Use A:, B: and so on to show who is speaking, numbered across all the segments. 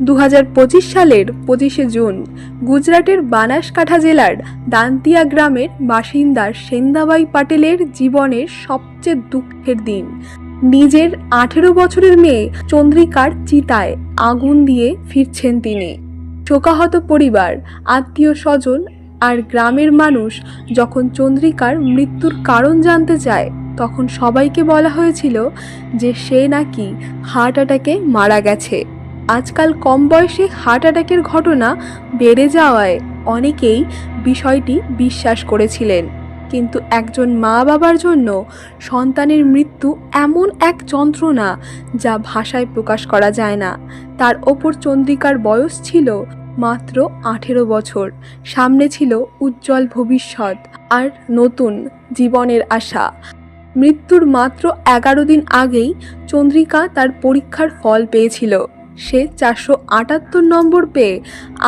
A: 2025 সালের 25শে জুন গুজরাটের বানাসকাঁঠা জেলার দান্তিয়া গ্রামের বাসিন্দা সেন্দাবাই পাটেলের জীবনের সবচেয়ে দুঃখের দিন। নিজের 18 বছরের মেয়ে চন্দ্রিকার চিতায় আগুন দিয়ে ফিরছেন তিনি। শোকাহত পরিবার, আত্মীয় স্বজন আর গ্রামের মানুষ যখন চন্দ্রিকার মৃত্যুর কারণ জানতে চায়, তখন সবাইকে বলা হয়েছিল যে সে নাকি হার্ট অ্যাটাকে মারা গেছে। আজকাল কম বয়সে হার্ট অ্যাটাকের ঘটনা বেড়ে যাওয়ায় অনেকেই বিষয়টি বিশ্বাস করেছিলেন, কিন্তু একজন মা বাবার জন্য সন্তানের মৃত্যু এমন এক যন্ত্রণা যা ভাষায় প্রকাশ করা যায় না। তার ওপর চন্দ্রিকার বয়স ছিল মাত্র 18 বছর। সামনে ছিল উজ্জ্বল ভবিষ্যৎ আর নতুন জীবনের আশা। মৃত্যুর মাত্র 11 দিন আগেই চন্দ্রিকা তার পরীক্ষার ফল পেয়েছিল। সে 478 নম্বর পেয়ে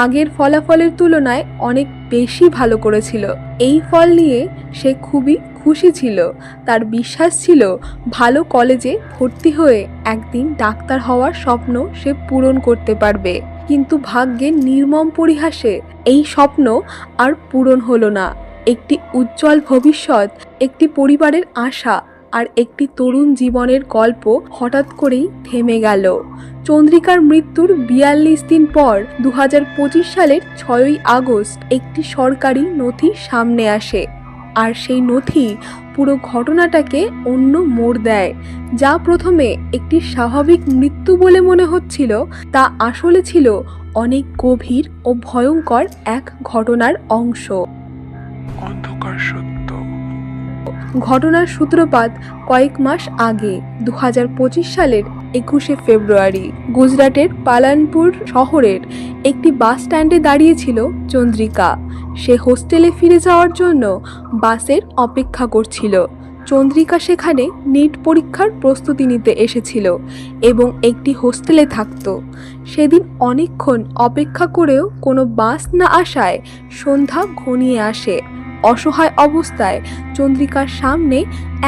A: আগের ফলাফলের তুলনায় অনেক বেশি ভালো করেছিল। এই ফল নিয়ে সে খুবই খুশি ছিল। তার বিশ্বাস ছিল ভালো কলেজে ভর্তি হয়ে একদিন ডাক্তার হওয়ার স্বপ্ন সে পূরণ করতে পারবে। কিন্তু ভাগ্যের নির্মম পরিহাসে এই স্বপ্ন আর পূরণ হলো না। একটি উজ্জ্বল ভবিষ্যৎ, একটি পরিবারের আশা আর একটি তরুণ জীবনের গল্প হঠাৎ করেই থেমে গেল। চন্দ্রিকার মৃত্যুর 42 দিন পর 2025 সালের 6ই আগস্ট একটি সরকারি নথি সামনে আসে, আর সেই নথি পুরো ঘটনাটাকে অন্য মোড় দেয়। যা প্রথমে একটি স্বাভাবিক মৃত্যু বলে মনে হচ্ছিল, তা আসলে ছিল অনেক গভীর ও ভয়ঙ্কর এক ঘটনার অংশ।
B: অন্ধকার সত্য।
A: ঘটনার সূত্রপাত কয়েক মাস আগে, 2025 সালের 21শে ফেব্রুয়ারি গুজরাটের পালানপুর শহরের একটি বাস স্ট্যান্ডে দাঁড়িয়েছিল চন্দ্রিকা। সে হোস্টেলে ফিরে যাওয়ার জন্য বাসের অপেক্ষা করছিল। চন্দ্রিকা সেখানে নিট পরীক্ষার প্রস্তুতি নিতে এসেছিল এবং একটি হোস্টেলে থাকত। সেদিন অনেকক্ষণ অপেক্ষা করেও কোনো বাস না আসায় সন্ধ্যা ঘনিয়ে আসে। অসহায় অবস্থায় চন্দ্রিকার সামনে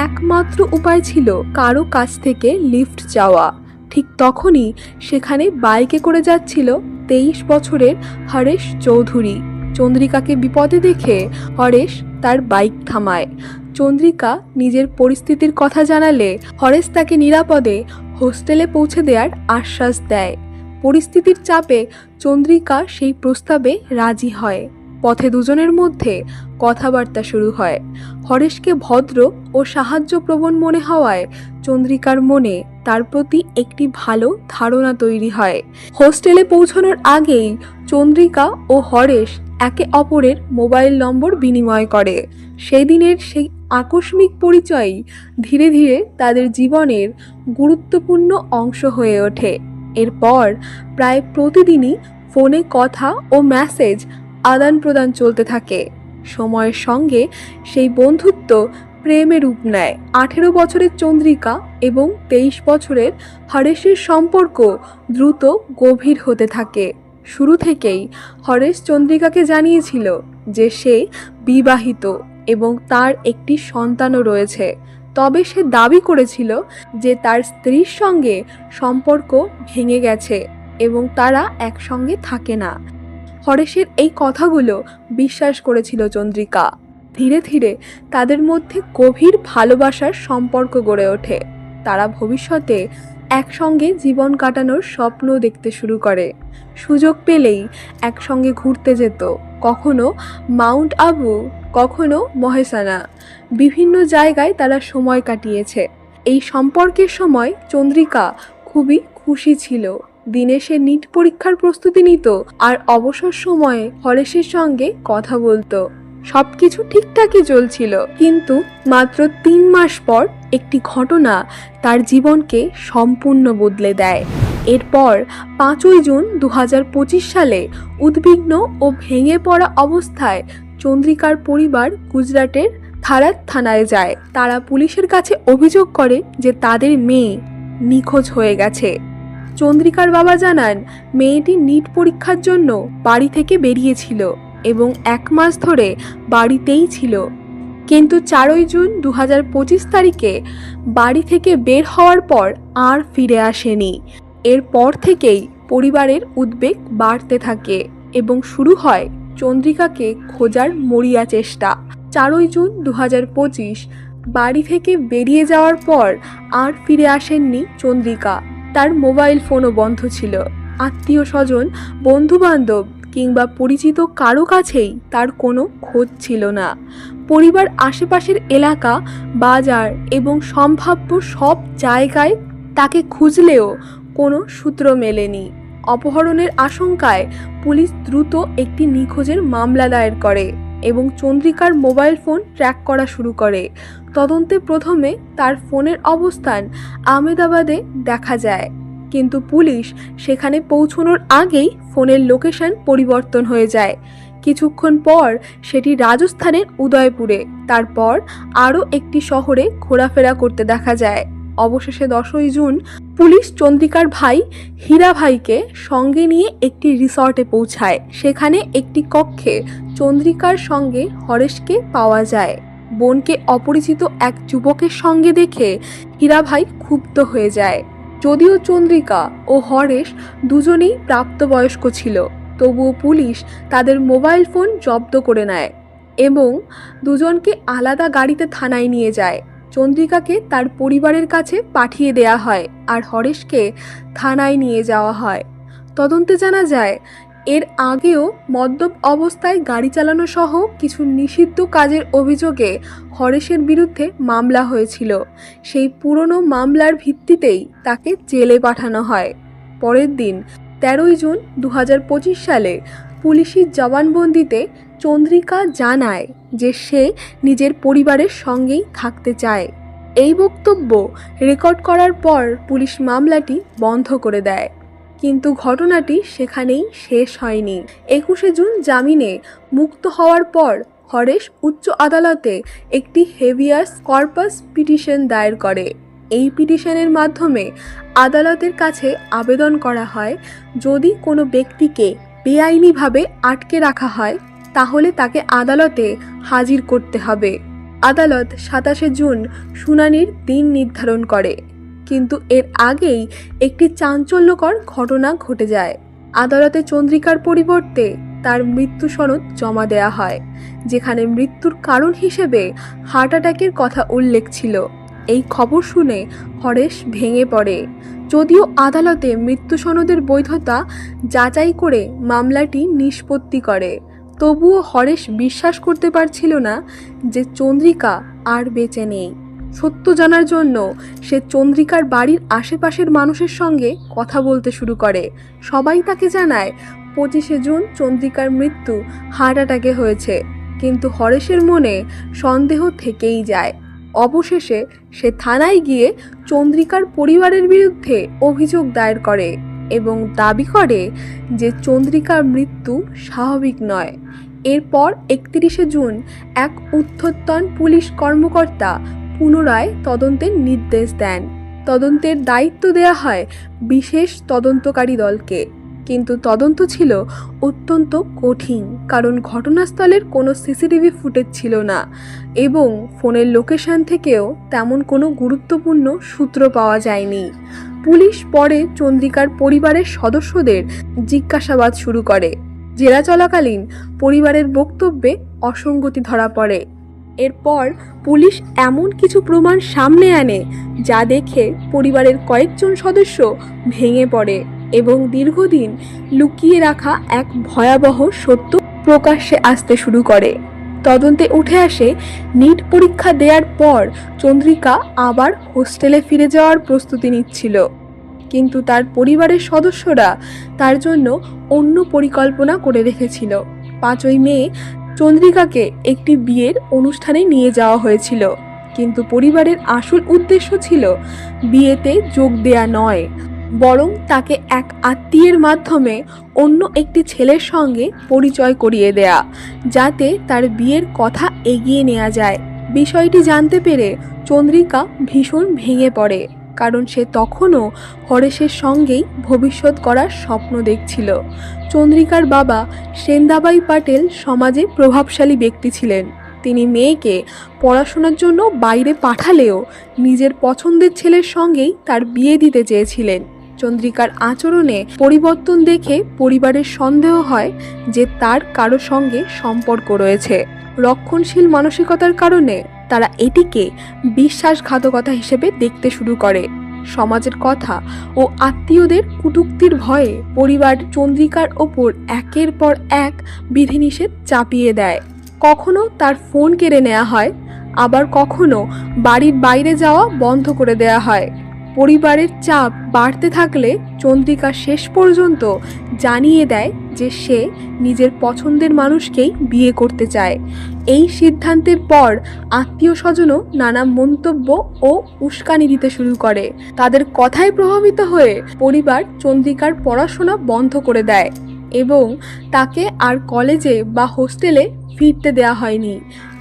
A: একমাত্র উপায় ছিল কারো কাছ থেকে লিফট চাওয়া। ঠিক তখনই সেখানে বাইকে করে যাচ্ছিল 23 বছরের হরেশ চৌধুরী। চন্দ্রিকাকে বিপদে দেখে হরেশ তার বাইক থামায়। চন্দ্রিকা নিজের পরিস্থিতির কথা জানালে হরেশ তাকে নিরাপদে হোস্টেলে পৌঁছে দেওয়ার আশ্বাস দেয়। পরিস্থিতির চাপে চন্দ্রিকা সেই প্রস্তাবে রাজি হয়। পথে দুজনের মধ্যে কথাবার্তা শুরু হয়। হরেশকে ভদ্র ও সাহায্যপ্রবণ মনে হওয়ায় চন্দ্রিকার মনে তার প্রতি একটি ভালো ধারণা তৈরি হয়। হোস্টেলে পৌঁছানোর আগেই চন্দ্রিকা ও হরেশ একে অপরের মোবাইল নম্বর বিনিময় করে। সেই দিনের সেই আকস্মিক পরিচয়ই ধীরে ধীরে তাদের জীবনের গুরুত্বপূর্ণ অংশ হয়ে ওঠে। এরপর প্রায় প্রতিদিনই ফোনে কথা ও মেসেজ আদান প্রদান চলতে থাকে। সময়ের সঙ্গে সেই বন্ধুত্ব প্রেমে রূপ নেয়। 18 বছরের চন্দ্রিকা এবং 23 বছরের হরেশের সম্পর্ক দ্রুত গভীর হতে থাকে। শুরু থেকেই হরেশ চন্দ্রিকাকে জানিয়েছিল যে সে বিবাহিত এবং তার একটি সন্তানও রয়েছে। তবে সে দাবি করেছিল যে তার স্ত্রীর সঙ্গে সম্পর্ক ভেঙে গেছে এবং তারা একসঙ্গে থাকে না। হরেশের এই কথাগুলো বিশ্বাস করেছিল চন্দ্রিকা। ধীরে ধীরে তাদের মধ্যে গভীর ভালোবাসার সম্পর্ক গড়ে ওঠে। তারা ভবিষ্যতে একসঙ্গে জীবন কাটানোর স্বপ্ন দেখতে শুরু করে। সুযোগ পেলেই একসঙ্গে ঘুরতে যেত, কখনো মাউন্ট আবু, কখনো মহেসানা। বিভিন্ন জায়গায় তারা সময় কাটিয়েছে। এই সম্পর্কের সময় চন্দ্রিকা খুবই খুশি ছিল। দিনে সে নিট পরীক্ষার প্রস্তুতি নিত আর অবসর সময়ে হরেশের সঙ্গে কথা বলতো। সবকিছু ঠিকঠাকই চলছিল, কিন্তু মাত্র 3 মাস পর একটি ঘটনা তার জীবনকে সম্পূর্ণ বদলে দেয়। এরপর 5ই জুন 2025 সালে উদ্বিগ্ন ও ভেঙে পড়া অবস্থায় চন্দ্রিকার পরিবার গুজরাটের থারাদ থানায় যায়। তারা পুলিশের কাছে অভিযোগ করে যে তাদের মেয়ে নিখোঁজ হয়ে গেছে। চন্দ্রিকার বাবা জানান, মেয়েটি নিট পরীক্ষার জন্য বাড়ি থেকে বেরিয়েছিল এবং 1 মাস ধরে বাড়িতেই ছিল, কিন্তু 4ই জুন 2025 তারিখে বাড়ি থেকে বের হওয়ার পর আর ফিরে আসেনি। এরপর থেকেই পরিবারের উদ্বেগ বাড়তে থাকে এবং শুরু হয় চন্দ্রিকাকে খোঁজার মরিয়া চেষ্টা। 4 জুন 2025 বাড়ি থেকে বেরিয়ে যাওয়ার পর আর ফিরে আসেননি চন্দ্রিকা। তার মোবাইল ফোনও বন্ধ ছিল। আত্মীয় স্বজন, বন্ধু বান্ধব কিংবা পরিচিত কারো কাছেই তার কোনো খোঁজ ছিল না। পরিবার আশেপাশের এলাকা, বাজার এবং সম্ভাব্য সব জায়গায় তাকে খুঁজলেও কোনো সূত্র মেলেনি। অপহরণের আশঙ্কায় পুলিশ দ্রুত একটি নিখোঁজের মামলা দায়ের করে এবং চন্দ্রিকার মোবাইল ফোন ট্র্যাক করা শুরু করে। তদন্তে প্রথমে তার ফোনের অবস্থান আহমেদাবাদে দেখা যায়, কিন্তু পুলিশ সেখানে পৌঁছানোর আগেই ফোনের লোকেশন পরিবর্তন হয়ে যায়। কিছুক্ষণ পর সেটি রাজস্থানের উদয়পুরে, তারপর আরও একটি শহরে ঘোরাফেরা করতে দেখা যায়। অবশেষে 10 জুন পুলিশ চন্দ্রিকার ভাই হীরা ভাইকে সঙ্গে নিয়ে একটি রিসর্টে পৌঁছায়। সেখানে একটি কক্ষে চন্দ্রিকার সঙ্গে হরেশকে পাওয়া যায়। বোনকে অপরিচিত এক যুবকের সঙ্গে দেখে হীরা ভাই ক্ষুব্ধ হয়ে যায়। যদিও চন্দ্রিকা ও হরেশ দুজনেই প্রাপ্তবয়স্ক ছিল, তবুও পুলিশ তাদের মোবাইল ফোন জব্দ করে নেয় এবং দুজনকে আলাদা গাড়িতে থানায় নিয়ে যায়। চন্দ্রিকাকে তার পরিবারের কাছে পাঠিয়ে দেয়া হয় আর হরেশকে থানায় নিয়ে যাওয়া হয়। তদন্তে জানা যায়, এর আগেও মদ্যপ অবস্থায় গাড়ি চালানো সহ কিছু নিষিদ্ধ কাজের অভিযোগে হরেশের বিরুদ্ধে মামলা হয়েছিল। সেই পুরনো মামলার ভিত্তিতেই তাকে জেলে পাঠানো হয়। পরের দিন 13 জুন 2025 সালে পুলিশি জবানবন্দিতে চন্দ্রিকা জানায় যে সে নিজের পরিবারের সঙ্গেই থাকতে চায়। এই বক্তব্য রেকর্ড করার পর পুলিশ মামলাটি বন্ধ করে দেয়, কিন্তু ঘটনাটি সেখানেই শেষ হয়নি। 21 জুন জামিনে মুক্ত হওয়ার পর হরেশ উচ্চ আদালতে একটি হেভিয়াস কর্পাস পিটিশন দায়ের করে। এই পিটিশনের মাধ্যমে আদালতের কাছে আবেদন করা হয়, যদি কোনো ব্যক্তিকে বেআইনিভাবে আটকে রাখা হয় তাহলে তাকে আদালতে হাজির করতে হবে। আদালত 27 জুন শুনানির দিন নির্ধারণ করে, কিন্তু এর আগেই একটি চাঞ্চল্যকর ঘটনা ঘটে যায়। আদালতে চন্দ্রিকার পরিবর্তে তার মৃত্যু সনদ জমা দেয়া হয়, যেখানে মৃত্যুর কারণ হিসেবে হার্ট অ্যাটাকের কথা উল্লেখ ছিল। এই খবর শুনে হরেশ ভেঙে পড়ে। যদিও আদালতে মৃত্যু সনদের বৈধতা যাচাই করে মামলাটি নিষ্পত্তি করে, তবুও হরেশ বিশ্বাস করতে পারছিল না যে চন্দ্রিকা আর বেঁচে নেই। সত্য জানার জন্য সে চন্দ্রিকার বাড়ির আশেপাশের মানুষের সঙ্গে কথা বলতে শুরু করে। সবাই তাকে জানায় 25 জুন চন্দ্রিকার মৃত্যু হার্ট অ্যাটাকে হয়েছে, কিন্তু হরেশের মনে সন্দেহ থেকেই যায়। অবশেষে সে থানায় গিয়ে চন্দ্রিকার পরিবারের বিরুদ্ধে অভিযোগ দায়ের করে এবং দাবি করে যে চন্দ্রিকার মৃত্যু স্বাভাবিক নয়। এরপর 31 জুন এক ঊর্ধ্বতন পুলিশ কর্মকর্তা পুনরায় তদন্তের নির্দেশ দেন। তদন্তের দায়িত্ব দেয়া হয় বিশেষ তদন্তকারী দলকে, কিন্তু তদন্ত ছিল অত্যন্ত কঠিন, কারণ ঘটনাস্থলের কোনো সিসিটিভি ফুটেজ ছিল না এবং ফোনের লোকেশন থেকেও তেমন কোনো গুরুত্বপূর্ণ সূত্র পাওয়া যায়নি। পুলিশ পরে চন্দ্রিকার পরিবারের সদস্যদের জিজ্ঞাসাবাদ শুরু করে। জেরা চলাকালীন পরিবারের বক্তব্যে অসঙ্গতি ধরা পড়ে। এরপর পুলিশ এমন কিছু প্রমাণ সামনে আনে যা দেখে পরিবারের কয়েকজন সদস্য ভেঙে পড়ে এবং দীর্ঘদিন লুকিয়ে রাখা এক ভয়াবহ সত্য প্রকাশ্যে আসতে শুরু করে। তদন্তে উঠে আসে, নিট পরীক্ষা দেওয়ার পর চন্দ্রিকা আবার হোস্টেলে ফিরে যাওয়ার প্রস্তুতি নিচ্ছিল, কিন্তু তার পরিবারের সদস্যরা তার জন্য অন্য পরিকল্পনা করে রেখেছিল। 5 মে চন্দ্রিকাকে একটি বিয়ের অনুষ্ঠানে নিয়ে যাওয়া হয়েছিল, কিন্তু পরিবারের আসল উদ্দেশ্য ছিল বিয়েতে যোগ দেয়া নয়, বরং তাকে এক আত্মীয়ের মাধ্যমে অন্য একটি ছেলের সঙ্গে পরিচয় করিয়ে দেয়া, যাতে তার বিয়ের কথা এগিয়ে নেওয়া যায়। বিষয়টি জানতে পেরে চন্দ্রিকা ভীষণ ভেঙে পড়ে, কারণ সে তখনও হরেশের সঙ্গেই ভবিষ্যৎ করার স্বপ্ন দেখছিল। চন্দ্রিকার বাবা সেন্দাবাই পাটেল সমাজে প্রভাবশালী ব্যক্তি ছিলেন। তিনি মেয়েকে পড়াশোনার জন্য বাইরে পাঠালেও নিজের পছন্দের ছেলের সঙ্গেই তার বিয়ে দিতে চেয়েছিলেন। চন্দ্রিকার আচরণে পরিবর্তন দেখে পরিবারের সন্দেহ হয় যে তার কারো সঙ্গে সম্পর্ক রয়েছে। রক্ষণশীল মানসিকতার কারণে তারা এটিকে বিশ্বাসঘাতকতা হিসেবে দেখতে শুরু করে। সমাজের কথা ও আত্মীয়দের কটূক্তির ভয়ে পরিবার চন্দ্রিকার ওপর একের পর এক বিধিনিষেধ চাপিয়ে দেয়। কখনো তার ফোন কেড়ে নেওয়া হয়, আবার কখনো বাড়ির বাইরে যাওয়া বন্ধ করে দেওয়া হয়। পরিবারের চাপ বাড়তে থাকলে চন্দ্রিকা শেষ পর্যন্ত জানিয়ে দেয় যে সে নিজের পছন্দের মানুষকেই বিয়ে করতে চায়। এই সিদ্ধান্তের পর আত্মীয় স্বজনও নানা মন্তব্য ও উস্কানি দিতে শুরু করে। তাদের কথায় প্রভাবিত হয়ে পরিবার চন্দ্রিকার পড়াশোনা বন্ধ করে দেয় এবং তাকে আর কলেজে বা হোস্টেলে ফিরতে দেওয়া হয়নি।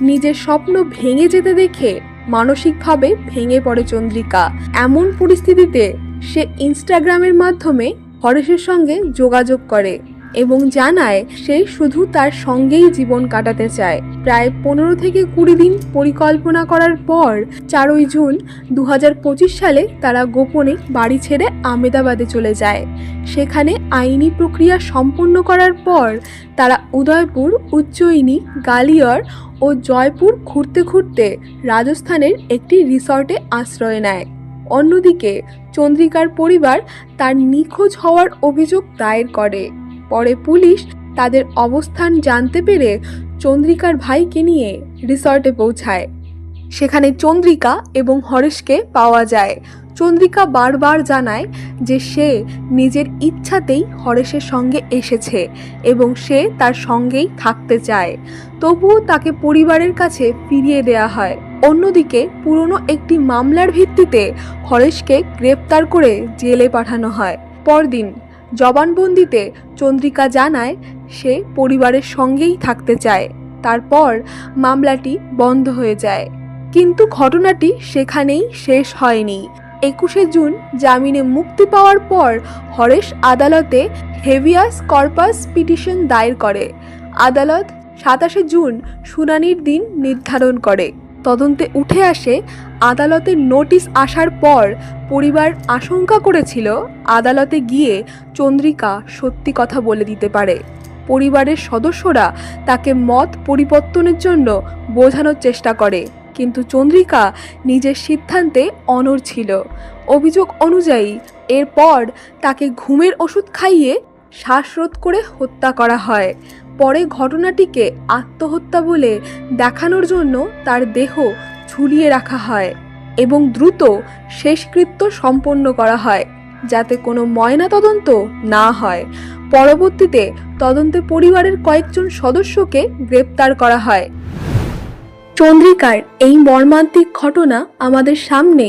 A: নিজের স্বপ্ন ভেঙে যেতে দেখে মানসিকভাবে ভেঙে পড়ে চন্দ্রিকা। এমন পরিস্থিতিতে সে ইনস্টাগ্রামের মাধ্যমে হরেশের সঙ্গে যোগাযোগ করে এবং জানায় সে শুধু তার সঙ্গেই জীবন কাটাতে চায়। প্রায় 15 থেকে 20 দিন পরিকল্পনা করার পর 4 জুন 2025 সালে তারা গোপনে বাড়ি ছেড়ে আহমেদাবাদে চলে যায়। সেখানে আইনি প্রক্রিয়া সম্পন্ন করার পর তারা উদয়পুর, উজ্জয়িনী, গালিয়র ও জয়পুর ঘুরতে ঘুরতে রাজস্থানের একটি রিসর্টে আশ্রয় নেয়। অন্যদিকে চন্দ্রিকার পরিবার তার নিখোঁজ হওয়ার অভিযোগ দায়ের করে। পরে পুলিশ তাদের অবস্থান জানতে পেরে চন্দ্রিকার ভাইকে নিয়ে রিসর্টে পৌঁছায়। সেখানে চন্দ্রিকা এবং হরেশকে পাওয়া যায়। চন্দ্রিকা বারবার জানায় যে সে নিজের ইচ্ছাতেই হরেশের সঙ্গে এসেছে এবং সে তার সঙ্গেই থাকতে চায়, তবুও তাকে পরিবারের কাছে ফিরিয়ে দেয়া হয়। অন্যদিকে পুরনো একটি মামলার ভিত্তিতে হরেশকে গ্রেপ্তার করে জেলে পাঠানো হয়। পরদিন জবানবন্দিতে চন্দ্রিকা জানায় সে পরিবারের সঙ্গেই থাকতে চায়। তারপর মামলাটি বন্ধ হয়ে যায়। কিন্তু ঘটনাটি সেখানেই শেষ হয়নি। 21শে জুন জামিনে মুক্তি পাওয়ার পর হরেশ আদালতে হেভিয়াস কর্পাস পিটিশন দায়ের করে। আদালত 27শে জুন শুনানির দিন নির্ধারণ করে। তদন্তে উঠে আসে আদালতের নোটিশ আসার পর পরিবার আশঙ্কা করেছিল আদালতে গিয়ে চন্দ্রিকা সত্যি কথা বলে দিতে পারে। পরিবারের সদস্যরা তাকে মত পরিবর্তনের জন্য বোঝানোর চেষ্টা করে, কিন্তু চন্দ্রিকা নিজের সিদ্ধান্তে অনড় ছিল। অভিযোগ অনুযায়ী এরপর তাকে ঘুমের ওষুধ খাইয়ে শ্বাসরোধ করে হত্যা করা হয়। পরে ঘটনাটিকে আত্মহত্যা বলে দেখানোর জন্য তার দেহ ঝুলিয়ে রাখা হয় এবং দ্রুত শেষকৃত্য সম্পন্ন করা হয় যাতে কোনো ময়নাতদন্ত না হয়। পরবর্তীতে তদন্তে পরিবারের কয়েকজন সদস্যকে গ্রেপ্তার করা হয়। চন্দ্রিকার এই মর্মান্তিক ঘটনা আমাদের সামনে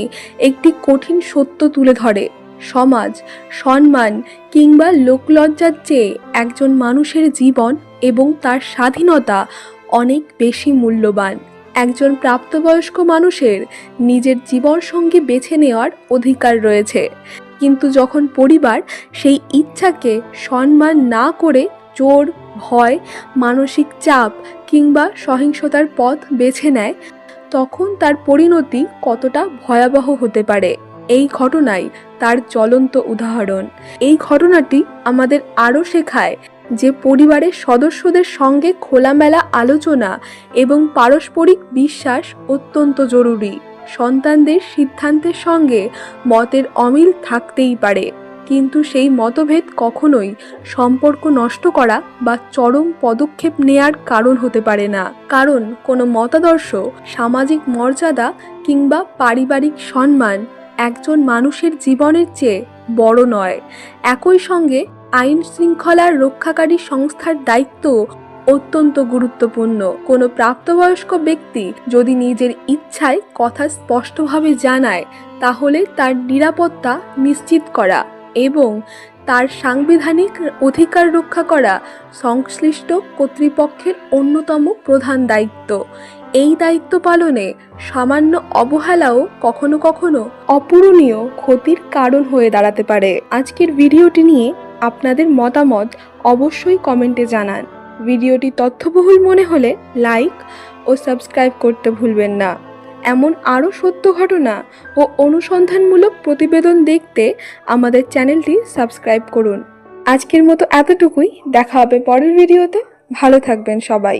A: একটি কঠিন সত্য তুলে ধরে। সমাজ, সম্মান কিংবা লোকলজ্জার চেয়ে একজন মানুষের জীবন এবং তার স্বাধীনতা অনেক বেশি মূল্যবান। একজন প্রাপ্তবয়স্ক মানুষের নিজের জীবনসঙ্গী বেছে নেওয়ার অধিকার রয়েছে, কিন্তু যখন পরিবার সেই ইচ্ছাকে সম্মান না করে জোর, ভয়, মানসিক চাপ কিংবা সহিংসতার পথ বেছে নেয়, তখন তার পরিণতি কতটা ভয়াবহ হতে পারে। এই ঘটনাই তার জ্বলন্ত উদাহরণ। এই ঘটনাটি আমাদের আরও শেখায় যে পরিবারের সদস্যদের সঙ্গে খোলামেলা আলোচনা এবং পারস্পরিক বিশ্বাস অত্যন্ত জরুরি। সন্তানদের সিদ্ধান্তের সঙ্গে মতের অমিল থাকতেই পারে, কিন্তু সেই মতভেদ কখনোই সম্পর্ক নষ্ট করা বা চরম পদক্ষেপ নেয়ার কারণ হতে পারে না। কারণ কোনো মতাদর্শ, সামাজিক মর্যাদা কিংবা পারিবারিক সম্মান একজন মানুষের জীবনের চেয়ে বড় নয়। একই সঙ্গে আইন শৃঙ্খলার রক্ষাকারী সংস্থার দায়িত্ব অত্যন্ত গুরুত্বপূর্ণ। কোনো প্রাপ্তবয়স্ক ব্যক্তি যদি নিজের ইচ্ছায় কথা স্পষ্টভাবে জানায়, তাহলে তার নিরাপত্তা নিশ্চিত করা এবং তার সাংবিধানিক অধিকার রক্ষা করা সংশ্লিষ্ট কর্তৃপক্ষের অন্যতম প্রধান দায়িত্ব। এই দায়িত্ব পালনে সামান্য অবহেলাও কখনো কখনো অপূরণীয় ক্ষতির কারণ হয়ে দাঁড়াতে পারে। আজকের ভিডিওটি নিয়ে আপনাদের মতামত অবশ্যই কমেন্টে জানান। ভিডিওটি তথ্যবহুল মনে হলে লাইক ও সাবস্ক্রাইব করতে ভুলবেন না। এমন আরও সত্য ঘটনা ও অনুসন্ধানমূলক প্রতিবেদন দেখতে আমাদের চ্যানেলটি সাবস্ক্রাইব করুন। আজকের মতো এতটুকুই, দেখা হবে পরের ভিডিওতে। ভালো থাকবেন সবাই।